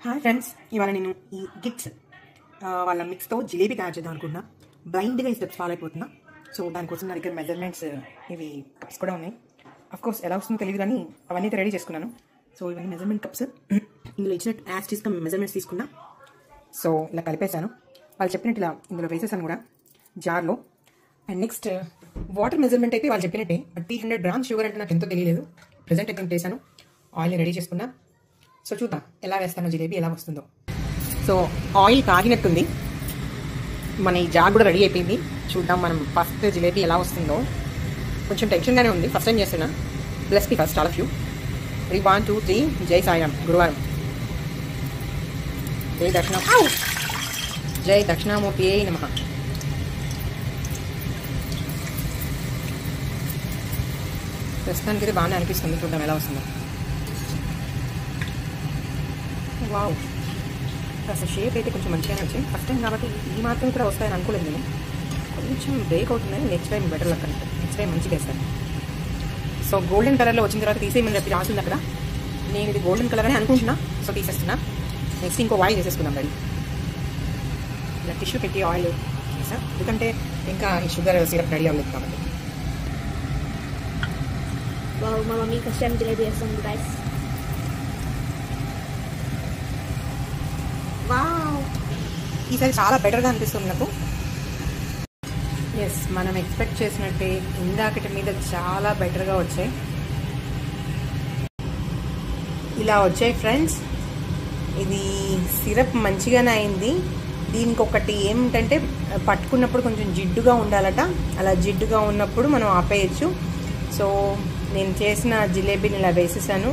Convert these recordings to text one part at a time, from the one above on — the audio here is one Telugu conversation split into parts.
హాయ్ ఫ్రెండ్స్, ఇవాళ నేను ఈ గిట్స్ వాళ్ళ మిక్స్తో జిలేబీ తయారు చేద్దాం అనుకున్నా. బ్లైండ్గా ఈ స్టెప్స్ ఫాలో అయిపోతున్నా. సో దానికోసం నా దగ్గర మెజర్మెంట్స్ ఇవి కప్స్ కూడా ఉన్నాయి. అఫ్కోర్స్ ఎలా వస్తుందో తెలియదు కానీ అవన్నీ అయితే రెడీ చేసుకున్నాను. సో ఇవన్నీ మెజర్మెంట్ కప్స్. ఇందులో ఇచ్చినట్టు యాజ్ తీసుకుని మెజర్మెంట్స్ తీసుకున్నా. సో ఇలా కలిపేశాను. వాళ్ళు చెప్పినట్టు ఇలా ఇందులో వేసేసాను కూడా జార్లో. అండ్ నెక్స్ట్ వాటర్ మెజర్మెంట్ అయితే వాళ్ళు చెప్పినట్టే. బట్ 300 grams షుగర్ అంటే నాకు ఎంతో తెలియలేదు. ప్రెజెంట్ అయితే వేసాను. ఆయిల్ని రెడీ చేసుకున్నా. సో చూద్దాం ఎలా వేస్తానో జిలేబీ ఎలా వస్తుందో. సో ఆయిల్ కాగినట్టుంది. మన ఈ జార్ కూడా రెడీ అయిపోయింది. చూద్దాం మనం ఫస్ట్ జిలేబీ ఎలా వస్తుందో. కొంచెం టెన్షన్గానే ఉంది. ఫస్ట్ టైం చేస్తున్నా. Bless me first all of you. 3 1 2 3 జై సాయిరామ్. గురువారం జై దక్షిణ జై దక్షిణామూర్తి నమః. ప్రస్తుతానికి అయితే బాగానే అనిపిస్తుంది. చూద్దాం ఎలా వస్తుందో. వావ్, అసలు షేప్ అయితే కొంచెం మంచిగానే వచ్చింది. ఫస్ట్ టైం కాబట్టి ఈ మాత్రం కూడా వస్తాయని అనుకోలేదు నేను. కొంచెం బ్రేక్ అవుతున్నాయి. నెక్స్ట్ టైం బెటర్ లక్ అంటే నెక్స్ట్ టైం మంచిగా వేస్తాను. సో గోల్డెన్ కలర్లో వచ్చిన తర్వాత తీసేయమని చెప్పి రాసింది అక్కడ. నేను ఇది గోల్డెన్ కలర్ అని అనుకుంటున్నా. సో తీసేస్తున్నా. నెక్స్ట్ ఇంకో ఆయిల్ చేసేసుకుందాం రెడీ. ఇలా టిష్యూ పెట్టి ఆయిల్ చేసా, ఎందుకంటే ఇంకా ఈ షుగర్ సిరప్ రెడీ అవ్వలేదు కాబట్టి. మా మమ్మీ ఫస్ట్ టైం జిలేబీ వేస్తుంది గైస్. వావ్, ఈసారి చాలా బెటర్గా అనిపిస్తుంది నాకు. ఎస్, మనం ఎక్స్పెక్ట్ చేసినట్టే ఇందాకటి మీద చాలా బెటర్గా వచ్చాయి. ఇలా వచ్చాయి ఫ్రెండ్స్. ఇది సిరప్ మంచిగానే అయింది. దీనికి ఒకటి ఏమిటంటే పట్టుకున్నప్పుడు కొంచెం జిడ్డుగా ఉండాలట. అలా జిడ్డుగా ఉన్నప్పుడు మనం ఆపేయచ్చు. సో నేను చేసిన జిలేబీని ఇలా వేసేసాను.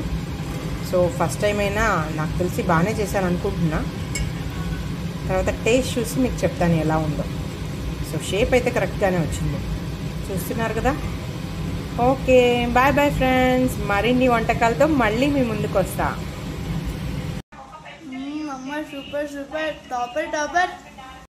సో ఫస్ట్ టైం అయినా నాకు తెలిసి బాగానే చేశాను అనుకుంటున్నా. తర్వాత టేస్ట్ చూసి మీకు చెప్తాను ఎలా ఉందో. సో షేప్ అయితే కరెక్ట్గానే వచ్చింది. చూస్తున్నారు కదా. Okay, bye bye friends. మరిన్ని వంటకాలతో మళ్ళీ మీ ముందుకు వస్తా. అమ్మ సూపర్ సూపర్ టాపర్ టాపర్.